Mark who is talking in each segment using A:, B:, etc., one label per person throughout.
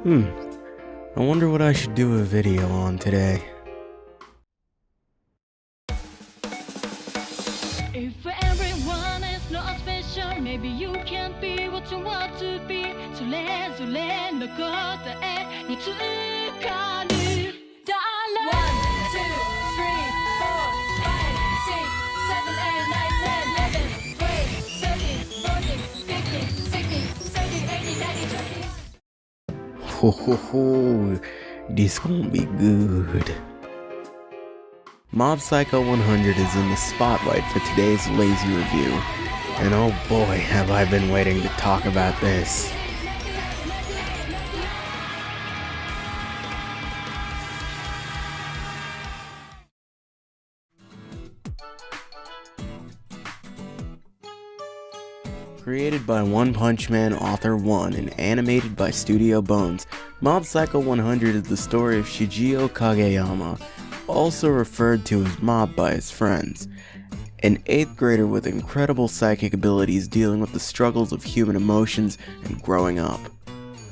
A: I wonder what I should do a video on today.
B: If everyone is not special, maybe you can't be what you want to be. Så länge något gott är något du kan nu. 1, 2, 3, 4, 5, 6, 7, 8, 9, 10, 11, 12, 13, 14, 15, 16, 17, 18, 19, 20.
A: Ho ho ho, this gonna be good. Mob Psycho 100 is in the spotlight for today's lazy review, and oh boy have I been waiting to talk about this. Created by One Punch Man Author 1 and animated by Studio Bones, Mob Psycho 100 is the story of Shigeo Kageyama, also referred to as Mob by his friends, an 8th grader with incredible psychic abilities dealing with the struggles of human emotions and growing up.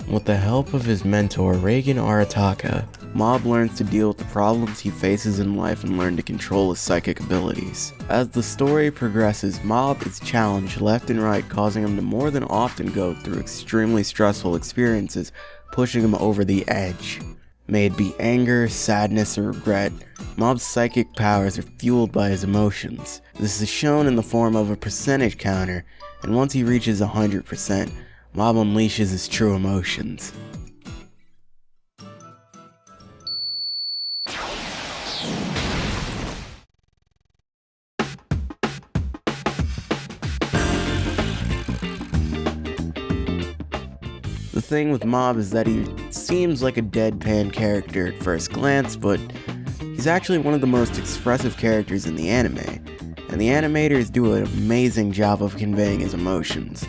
A: With the help of his mentor Reigen Arataka, Mob learns to deal with the problems he faces in life and learn to control his psychic abilities. As the story progresses, Mob is challenged left and right, causing him to more than often go through extremely stressful experiences, pushing him over the edge. May it be anger, sadness, or regret, Mob's psychic powers are fueled by his emotions. This is shown in the form of a percentage counter, and once he reaches 100%, Mob unleashes his true emotions. The thing with Mob is that he seems like a deadpan character at first glance, but he's actually one of the most expressive characters in the anime, and the animators do an amazing job of conveying his emotions.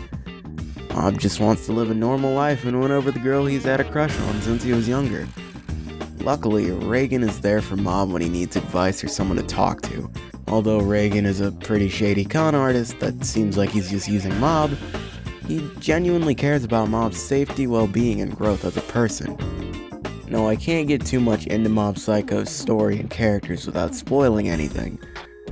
A: Mob just wants to live a normal life and win over the girl he's had a crush on since he was younger. Luckily, Reigen is there for Mob when he needs advice or someone to talk to. Although Reigen is a pretty shady con artist that seems like he's just using Mob, he genuinely cares about Mob's safety, well-being, and growth as a person. No, I can't get too much into Mob Psycho's story and characters without spoiling anything,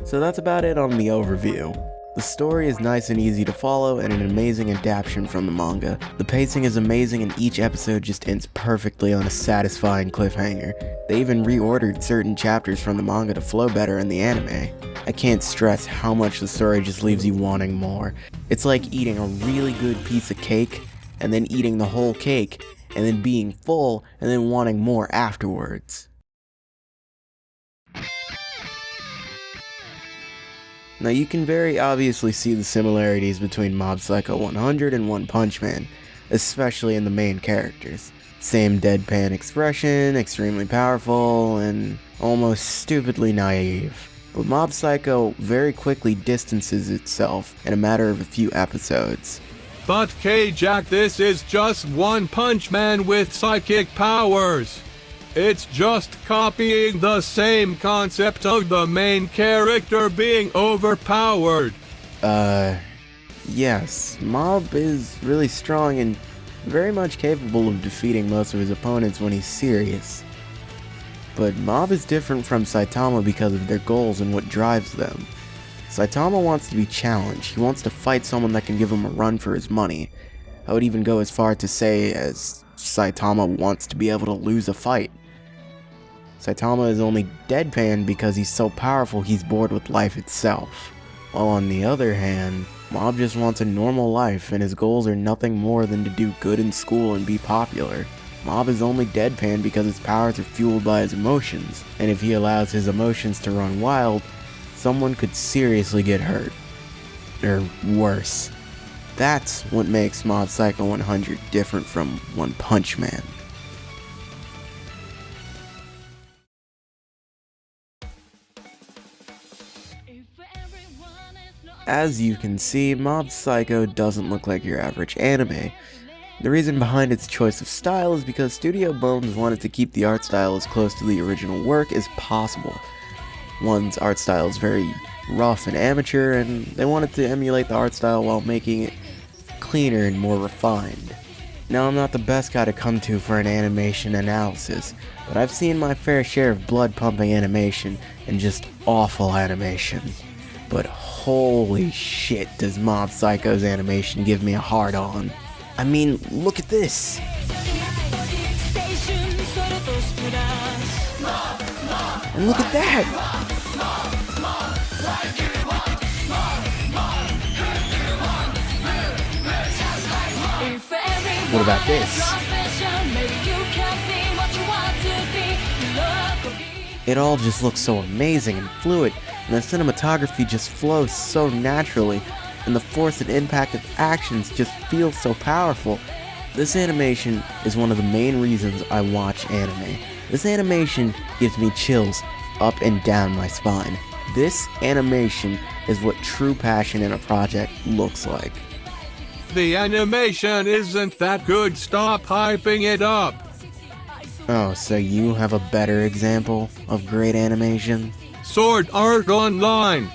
A: so that's about it on the overview. The story is nice and easy to follow and an amazing adaptation from the manga. The pacing is amazing and each episode just ends perfectly on a satisfying cliffhanger. They even reordered certain chapters from the manga to flow better in the anime. I can't stress how much the story just leaves you wanting more. It's like eating a really good piece of cake and then eating the whole cake and then being full and then wanting more afterwards. Now you can very obviously see the similarities between Mob Psycho 100 and One Punch Man, especially in the main characters. Same deadpan expression, extremely powerful, and almost stupidly naive. But Mob Psycho very quickly distances itself in a matter of a few episodes.
C: But Kjackice, this is just One Punch Man with psychic powers. It's just copying the same concept of the main character being overpowered.
A: Yes, Mob is really strong and very much capable of defeating most of his opponents when he's serious. But Mob is different from Saitama because of their goals and what drives them. Saitama wants to be challenged. He wants to fight someone that can give him a run for his money. I would even go as far to say as Saitama wants to be able to lose a fight. Saitama is only deadpan because he's so powerful he's bored with life itself. While on the other hand, Mob just wants a normal life and his goals are nothing more than to do good in school and be popular. Mob is only deadpan because his powers are fueled by his emotions, and if he allows his emotions to run wild, someone could seriously get hurt. Or worse. That's what makes Mob Psycho 100 different from One Punch Man. As you can see, Mob Psycho doesn't look like your average anime. The reason behind its choice of style is because Studio Bones wanted to keep the art style as close to the original work as possible. One's art style is very rough and amateur, and they wanted to emulate the art style while making it cleaner and more refined. Now, I'm not the best guy to come to for an animation analysis, but I've seen my fair share of blood-pumping animation and just awful animation. But holy shit does Mob Psycho's animation give me a hard-on. I mean, look at this! And look at that! What about this? It all just looks so amazing and fluid, and the cinematography just flows so naturally, and the force and impact of actions just feels so powerful. This animation is one of the main reasons I watch anime. This animation gives me chills up and down my spine. This animation is what true passion in a project looks like.
C: The animation isn't that good, stop hyping it up!
A: Oh, so you have a better example of great animation?
C: Sword Art Online!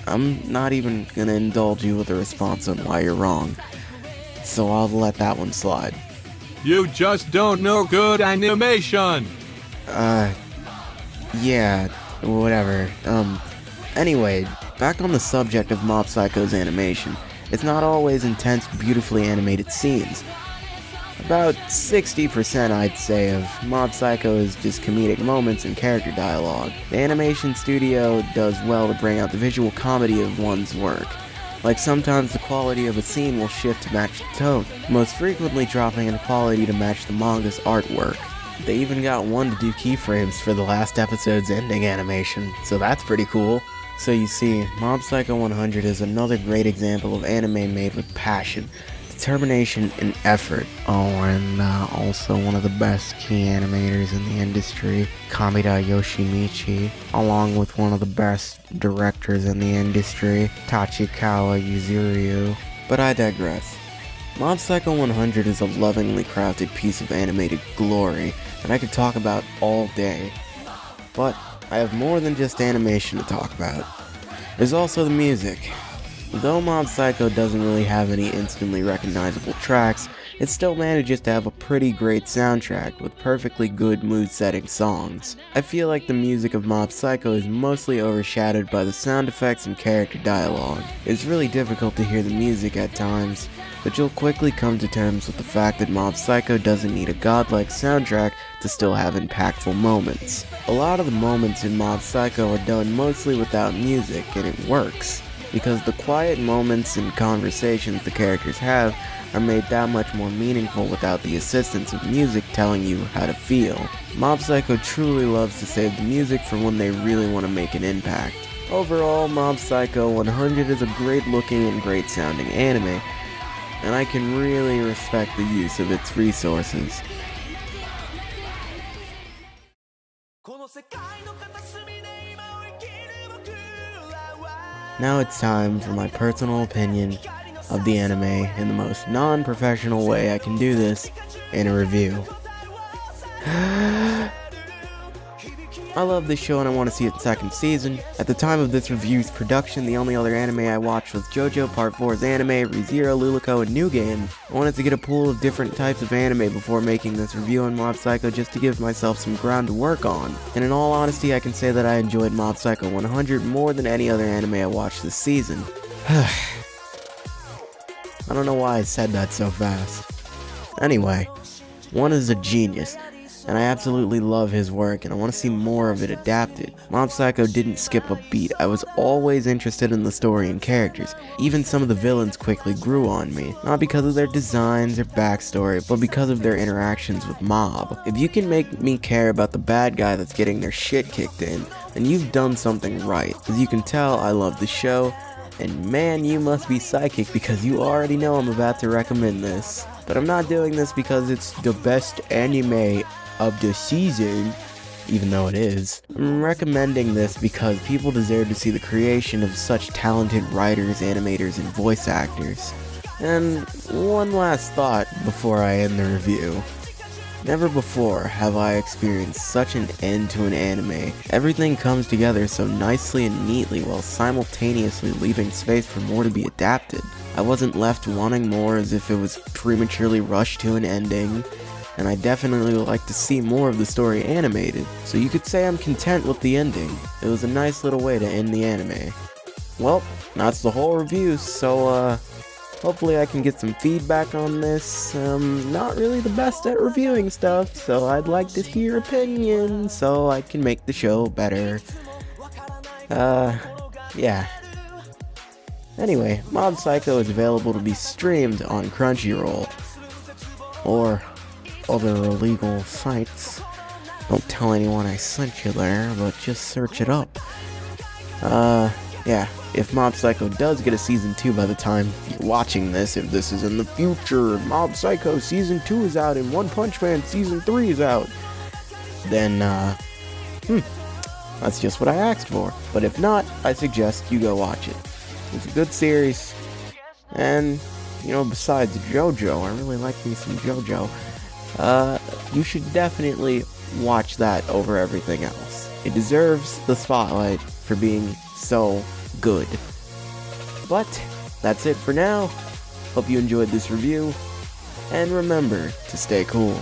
A: I'm not even gonna indulge you with a response on why you're wrong, so I'll let that one slide.
C: You just don't know good animation!
A: Yeah, whatever. Anyway, back on the subject of Mob Psycho's animation, it's not always intense, beautifully animated scenes. About 60%, I'd say, of Mob Psycho is just comedic moments and character dialogue. The animation studio does well to bring out the visual comedy of one's work. Like sometimes the quality of a scene will shift to match the tone, most frequently dropping in quality to match the manga's artwork. They even got one to do keyframes for the last episode's ending animation, so that's pretty cool. So you see, Mob Psycho 100 is another great example of anime made with passion, determination, and effort. Oh, and also one of the best key animators in the industry, Kamida Yoshimichi, along with one of the best directors in the industry, Tachikawa Yuzuru. But I digress. Mob Psycho 100 is a lovingly crafted piece of animated glory that I could talk about all day. But I have more than just animation to talk about. There's also the music. Though Mob Psycho doesn't really have any instantly recognizable tracks, it still manages to have a pretty great soundtrack with perfectly good mood-setting songs. I feel like the music of Mob Psycho is mostly overshadowed by the sound effects and character dialogue. It's really difficult to hear the music at times, but you'll quickly come to terms with the fact that Mob Psycho doesn't need a godlike soundtrack to still have impactful moments. A lot of the moments in Mob Psycho are done mostly without music, and it works, because the quiet moments and conversations the characters have are made that much more meaningful without the assistance of music telling you how to feel. Mob Psycho truly loves to save the music for when they really want to make an impact. Overall, Mob Psycho 100 is a great looking and great sounding anime, and I can really respect the use of its resources. Now it's time for my personal opinion of the anime in the most non-professional way I can do this, in a review. I love this show and I want to see its second season. At the time of this review's production, the only other anime I watched was JoJo Part 4's anime, ReZero, Lulico, and New Game. I wanted to get a pool of different types of anime before making this review on Mob Psycho just to give myself some ground to work on. And in all honesty, I can say that I enjoyed Mob Psycho 100 more than any other anime I watched this season. I don't know why I said that so fast. Anyway, one is a genius, and I absolutely love his work, and I want to see more of it adapted. Mob Psycho didn't skip a beat. I was always interested in the story and characters. Even some of the villains quickly grew on me, not because of their designs or backstory, but because of their interactions with Mob. If you can make me care about the bad guy that's getting their shit kicked in, then you've done something right. As you can tell, I love the show, and man, you must be psychic because you already know I'm about to recommend this. But I'm not doing this because it's the best anime of the season, even though it is. I'm recommending this because people deserve to see the creation of such talented writers, animators, and voice actors. And one last thought before I end the review. Never before have I experienced such an end to an anime. Everything comes together so nicely and neatly while simultaneously leaving space for more to be adapted. I wasn't left wanting more as if it was prematurely rushed to an ending, and I definitely would like to see more of the story animated, so you could say I'm content with the ending. It was a nice little way to end the anime. Well, that's the whole review, so hopefully I can get some feedback on this. Not really the best at reviewing stuff, so I'd like to hear opinions so I can make the show better. Yeah. Anyway, Mob Psycho is available to be streamed on Crunchyroll, or other illegal sites. Don't tell anyone I sent you there, but just search it up. Yeah, if Mob Psycho does get a Season 2 by the time you're watching this, if this is in the future, Mob Psycho Season 2 is out and One Punch Man Season 3 is out, then, that's just what I asked for. But if not, I suggest you go watch it. It's a good series, and, besides JoJo, I really like me some JoJo, you should definitely watch that over everything else. It deserves the spotlight for being so good. But that's it for now. Hope you enjoyed this review, and remember to stay cool.